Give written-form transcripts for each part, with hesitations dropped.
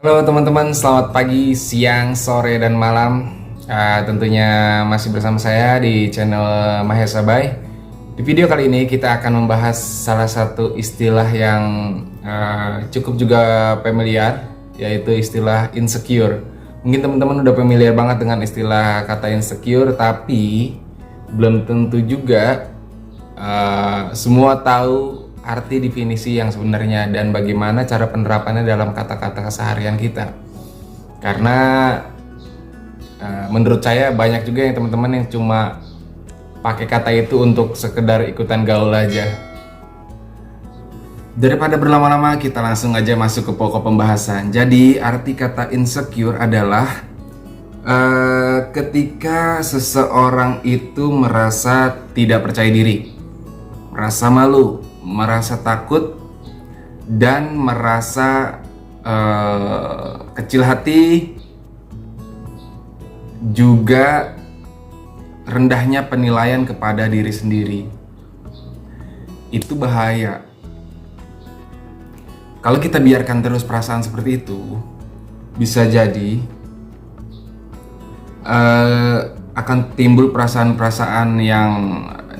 Halo teman-teman, selamat pagi, siang, sore, dan malam. Tentunya masih bersama saya di channel Mahesa Bay. Di video kali ini kita akan membahas salah satu istilah yang cukup juga familiar, yaitu istilah insecure. Mungkin teman-teman udah familiar banget dengan istilah kata insecure, tapi belum tentu juga semua tahu arti definisi yang sebenarnya dan bagaimana cara penerapannya dalam kata-kata keseharian kita. Karena menurut saya banyak juga yang teman-teman yang cuma pakai kata itu untuk sekedar ikutan gaul aja. Daripada berlama-lama, kita langsung aja masuk ke pokok pembahasan. Jadi arti kata insecure adalah ketika seseorang itu merasa tidak percaya diri, merasa malu, merasa takut, dan merasa kecil hati, juga rendahnya penilaian kepada diri sendiri. Itu bahaya. Kalau kita biarkan terus perasaan seperti itu, bisa jadi akan timbul perasaan-perasaan yang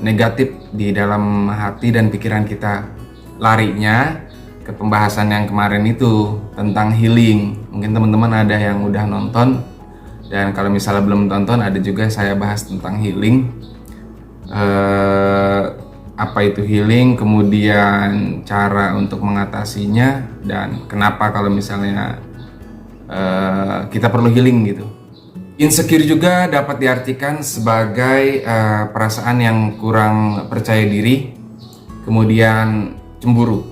negatif di dalam hati dan pikiran kita. Larinya ke pembahasan yang kemarin itu tentang healing. Mungkin teman-teman ada yang udah nonton, dan kalau misalnya belum tonton, ada juga saya bahas tentang healing. Apa itu healing, kemudian cara untuk mengatasinya, dan kenapa kalau misalnya kita perlu healing gitu. Insecure juga dapat diartikan sebagai perasaan yang kurang percaya diri, kemudian cemburu.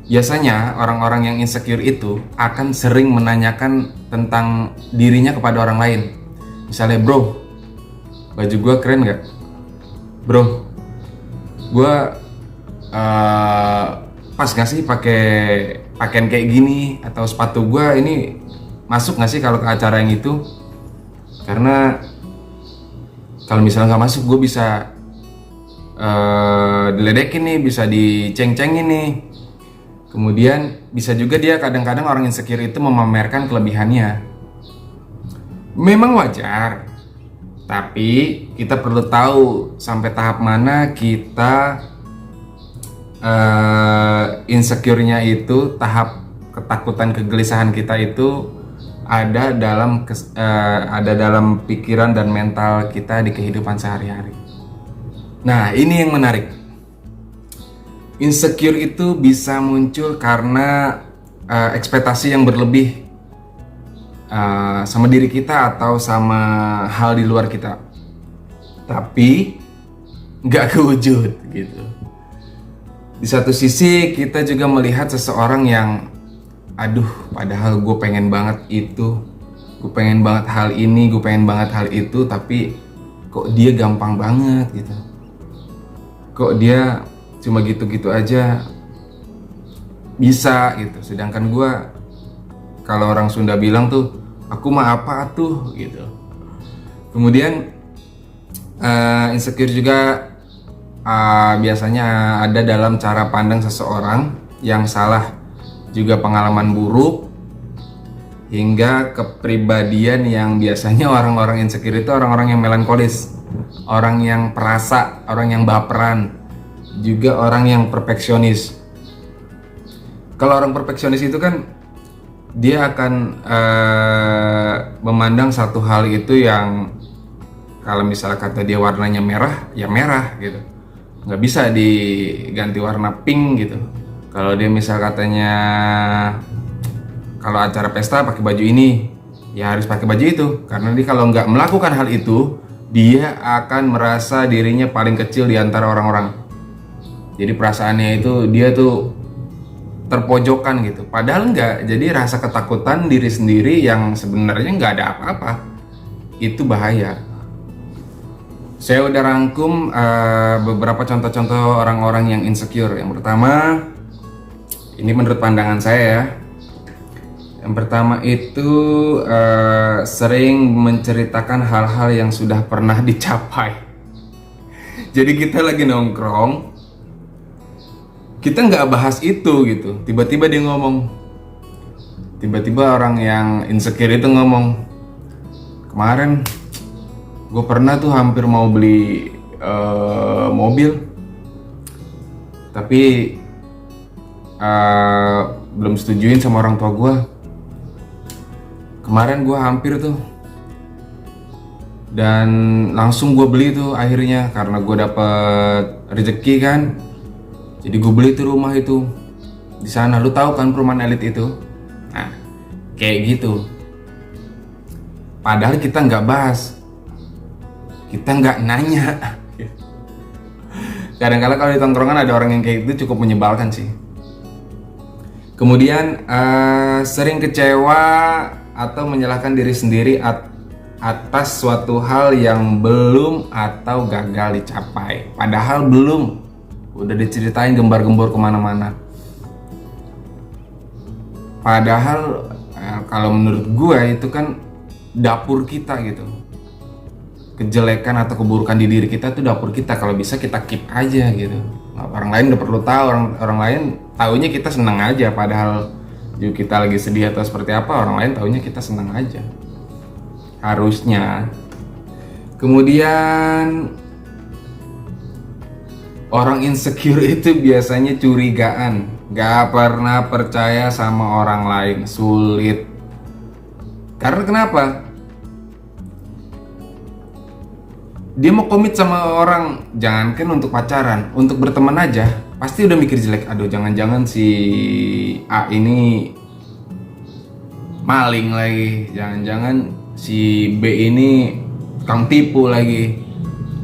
Biasanya orang-orang yang insecure itu akan sering menanyakan tentang dirinya kepada orang lain. Misalnya, bro, baju gua keren gak? Bro, gua pas gak sih pakai pakaian kayak gini? Atau sepatu gua ini masuk gak sih kalau ke acara yang itu? Karena kalau misalnya nggak masuk, gue bisa diledekin nih, bisa diceng-cengin nih. Kemudian bisa juga dia kadang-kadang orang insecure itu memamerkan kelebihannya. Memang wajar, tapi kita perlu tahu sampai tahap mana kita insecure-nya itu, tahap ketakutan, kegelisahan kita itu ada dalam pikiran dan mental kita di kehidupan sehari-hari. Nah, ini yang menarik. Insecure itu bisa muncul karena ekspektasi yang berlebih sama diri kita atau sama hal di luar kita, tapi nggak kewujud gitu. Di satu sisi kita juga melihat seseorang yang, aduh, padahal gue pengen banget itu, gue pengen banget hal ini, gue pengen banget hal itu, tapi kok dia gampang banget gitu. Kok dia cuma gitu-gitu aja bisa gitu. Sedangkan gue, kalau orang Sunda bilang tuh, aku mah apa tuh gitu. Kemudian insecure juga biasanya ada dalam cara pandang seseorang yang salah, juga pengalaman buruk, hingga kepribadian yang biasanya orang-orang insecure itu orang-orang yang melankolis, orang yang perasa, orang yang baperan, juga orang yang perfeksionis. Kalau orang perfeksionis itu kan dia akan memandang satu hal itu yang kalau misalnya kata dia warnanya merah, ya merah gitu, nggak bisa diganti warna pink gitu. Kalau dia misal katanya kalau acara pesta pakai baju ini, ya harus pakai baju itu. Karena dia kalau nggak melakukan hal itu, dia akan merasa dirinya paling kecil di antara orang-orang. Jadi perasaannya itu dia tuh terpojokan gitu. Padahal enggak. Jadi rasa ketakutan diri sendiri yang sebenarnya nggak ada apa-apa. Itu bahaya. Saya udah rangkum beberapa contoh-contoh orang-orang yang insecure. Yang pertama, ini menurut pandangan saya ya. Yang pertama itu sering menceritakan hal-hal yang sudah pernah dicapai. Jadi kita lagi nongkrong, kita nggak bahas itu gitu. Tiba-tiba dia ngomong, tiba-tiba orang yang insecure itu ngomong, kemarin gue pernah tuh hampir mau beli mobil, tapi belum setujuin sama orang tua gue. Kemarin gue hampir tuh, dan langsung gue beli tuh akhirnya karena gue dapet rezeki kan. Jadi gue beli tuh rumah itu di sana. Lu tahu kan perumahan elit itu? Nah, kayak gitu. Padahal kita nggak bahas, kita nggak nanya. Kadang-kadang kalau di tongkrongan ada orang yang kayak gitu cukup menyebalkan sih. Kemudian sering kecewa atau menyalahkan diri sendiri atas suatu hal yang belum atau gagal dicapai. Padahal belum, udah diceritain gembar-gembor kemana-mana. Padahal kalau menurut gue itu kan dapur kita gitu. Kejelekan atau keburukan di diri kita tuh dapur kita. Kalau bisa kita keep aja gitu. Orang lain udah perlu tahu, orang lain taunya kita senang aja. Padahal kita lagi sedih atau seperti apa, orang lain taunya kita senang aja. Harusnya. Kemudian orang insecure itu biasanya curigaan, gak pernah percaya sama orang lain, sulit. Karena kenapa? Dia mau komit sama orang, jangankan untuk pacaran, untuk berteman aja pasti udah mikir jelek. Aduh, jangan-jangan si A ini maling lagi, jangan-jangan si B ini tukang tipu lagi.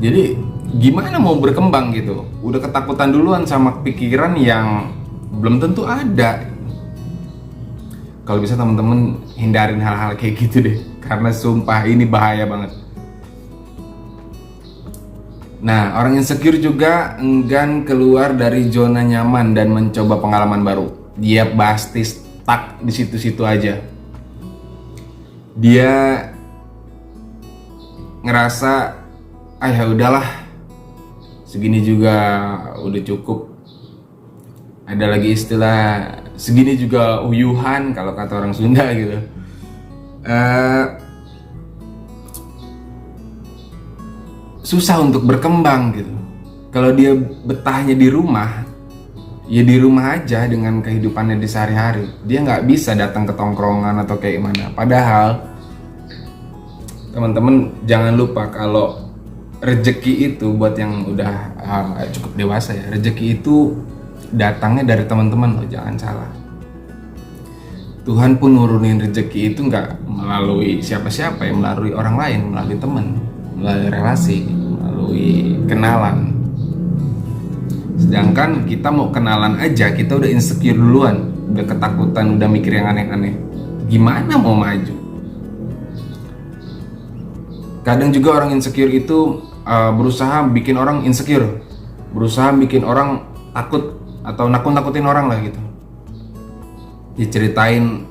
Jadi gimana mau berkembang gitu? Udah ketakutan duluan sama pikiran yang belum tentu ada. Kalau bisa temen-temen hindarin hal-hal kayak gitu deh, karena sumpah ini bahaya banget. Nah, orang insecure juga enggan keluar dari zona nyaman dan mencoba pengalaman baru. Dia pasti stuck di situ-situ aja. Dia ngerasa, ya udahlah, segini juga udah cukup. Ada lagi istilah, segini juga uyuhan kalau kata orang Sunda gitu. Susah untuk berkembang gitu. Kalau dia betahnya di rumah, ya di rumah aja dengan kehidupannya di sehari-hari. Dia nggak bisa datang ke tongkrongan atau kayak mana. Padahal teman-teman jangan lupa kalau rezeki itu buat yang udah cukup dewasa ya. Rezeki itu datangnya dari teman-teman loh, jangan salah. Tuhan pun nurunin rezeki itu nggak melalui siapa-siapa ya, melalui orang lain, melalui teman, melalui relasi, melalui kenalan. Sedangkan kita mau kenalan aja kita udah insecure duluan, udah ketakutan, udah mikir yang aneh-aneh. Gimana mau maju? Kadang juga orang insecure itu berusaha bikin orang insecure, berusaha bikin orang takut atau nakut-nakutin orang lah gitu. Diceritain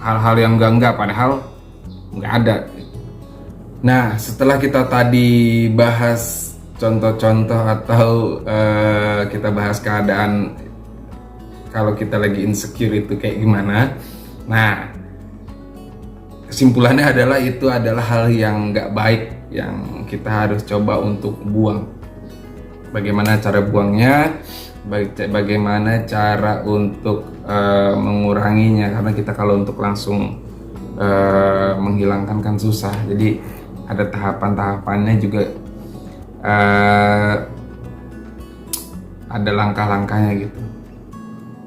hal-hal yang enggak padahal nggak ada. Nah, setelah kita tadi bahas contoh-contoh atau kita bahas keadaan kalau kita lagi insecure itu kayak gimana. Nah, kesimpulannya adalah itu adalah hal yang nggak baik yang kita harus coba untuk buang. Bagaimana cara buangnya? Bagaimana cara untuk menguranginya? Karena kita kalau untuk langsung menghilangkan kan susah. Jadi ada tahapan-tahapannya juga, ada langkah-langkahnya gitu.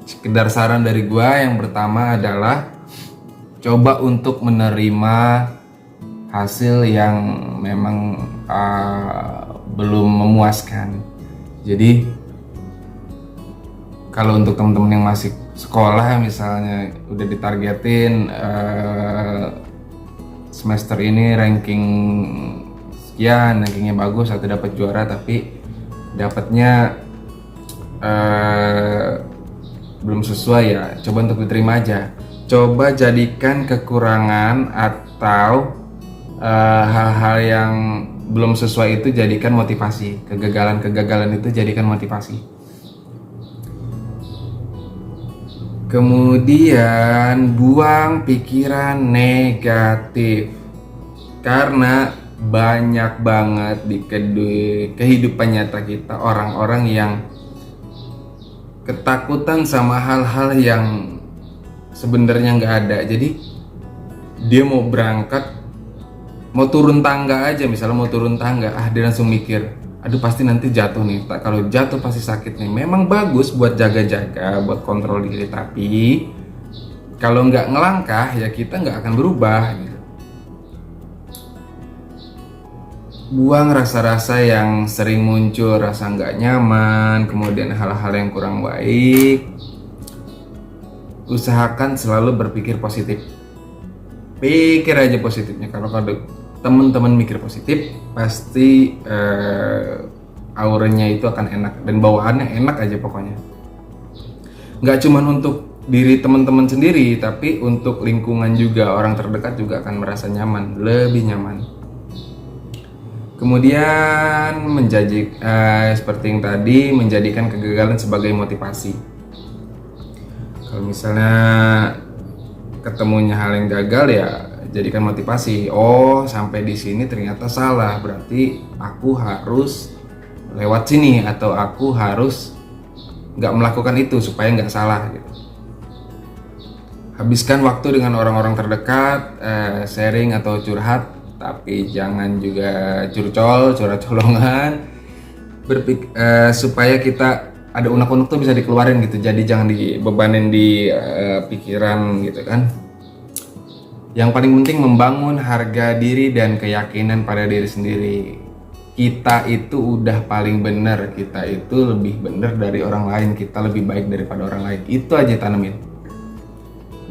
Sekedar saran dari gua, yang pertama adalah coba untuk menerima hasil yang memang belum memuaskan. Jadi kalau untuk teman-teman yang masih sekolah misalnya udah ditargetin semester ini ranking sekian, rankingnya bagus atau dapat juara, tapi dapatnya belum sesuai, ya coba untuk diterima aja. Coba jadikan kekurangan atau hal-hal yang belum sesuai itu jadikan motivasi. Kegagalan itu jadikan motivasi. Kemudian buang pikiran negatif. Karena banyak banget di kehidupan nyata kita orang-orang yang ketakutan sama hal-hal yang sebenarnya nggak ada. Jadi dia mau berangkat, mau turun tangga aja, misalnya mau turun tangga, dia langsung mikir, aduh pasti nanti jatuh nih, kalau jatuh pasti sakit nih. Memang bagus buat jaga-jaga, buat kontrol diri, tapi kalau nggak ngelangkah ya kita nggak akan berubah gitu. Buang rasa-rasa yang sering muncul, rasa nggak nyaman, kemudian hal-hal yang kurang baik. Usahakan selalu berpikir positif. Pikir aja positifnya. Kalau teman-teman mikir positif, pasti auranya itu akan enak dan bawaannya enak aja pokoknya. Nggak cuma untuk diri teman-teman sendiri, tapi untuk lingkungan juga, orang terdekat juga akan merasa nyaman, lebih nyaman. Kemudian seperti yang tadi, menjadikan kegagalan sebagai motivasi. Kalau misalnya ketemunya hal yang gagal, ya jadikan motivasi. Oh, sampai di sini ternyata salah, berarti aku harus lewat sini, atau aku harus nggak melakukan itu supaya nggak salah gitu. Habiskan waktu dengan orang-orang terdekat, sharing atau curhat, tapi jangan juga curhat-colongan. Supaya kita ada unek-unek tuh bisa dikeluarin gitu, jadi jangan dibebanin di pikiran gitu kan. Yang paling penting membangun harga diri dan keyakinan pada diri sendiri. Kita itu udah paling benar, kita itu lebih benar dari orang lain, kita lebih baik daripada orang lain. Itu aja tanemin.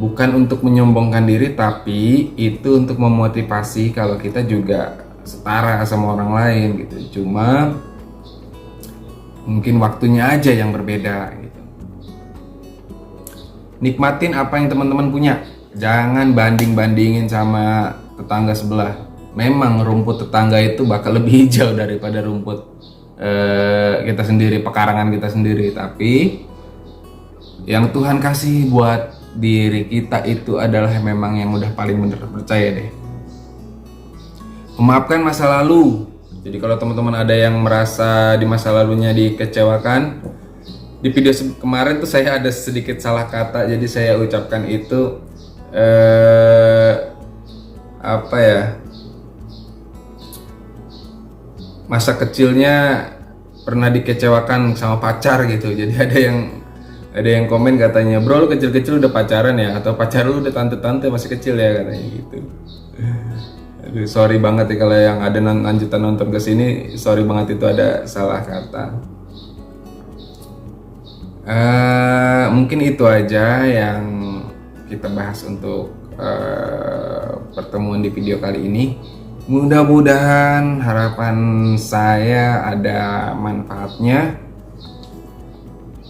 Bukan untuk menyombongkan diri, tapi itu untuk memotivasi kalau kita juga setara sama orang lain gitu. Cuma mungkin waktunya aja yang berbeda gitu. Nikmatin apa yang teman-teman punya. Jangan banding-bandingin sama tetangga sebelah. Memang rumput tetangga itu bakal lebih hijau daripada rumput kita sendiri, pekarangan kita sendiri. Tapi yang Tuhan kasih buat diri kita itu adalah memang yang udah paling bener, percaya deh. Memaafkan masa lalu. Jadi kalau teman-teman ada yang merasa di masa lalunya dikecewakan, di video kemarin tuh saya ada sedikit salah kata, jadi saya ucapkan itu masa kecilnya pernah dikecewakan sama pacar gitu. Jadi ada yang komen katanya, bro lu kecil-kecil udah pacaran ya, atau pacar lu udah tante-tante masih kecil ya, katanya gitu. Aduh, sorry banget ya kalau yang ada lanjutan nonton ke sini, sorry banget itu ada salah kata. Mungkin itu aja yang kita bahas untuk pertemuan di video kali ini. Mudah-mudahan harapan saya ada manfaatnya,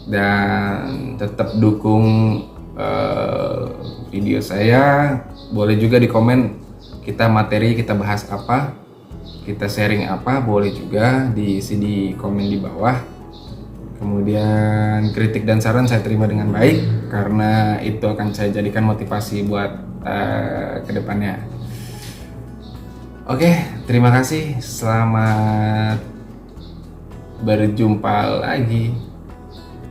dan tetap dukung video saya. Boleh juga di komen kita materi kita bahas apa, kita sharing apa, boleh juga diisi di komen di bawah. Kemudian kritik dan saran saya terima dengan baik, karena itu akan saya jadikan motivasi buat kedepannya. Oke, terima kasih, selamat berjumpa lagi.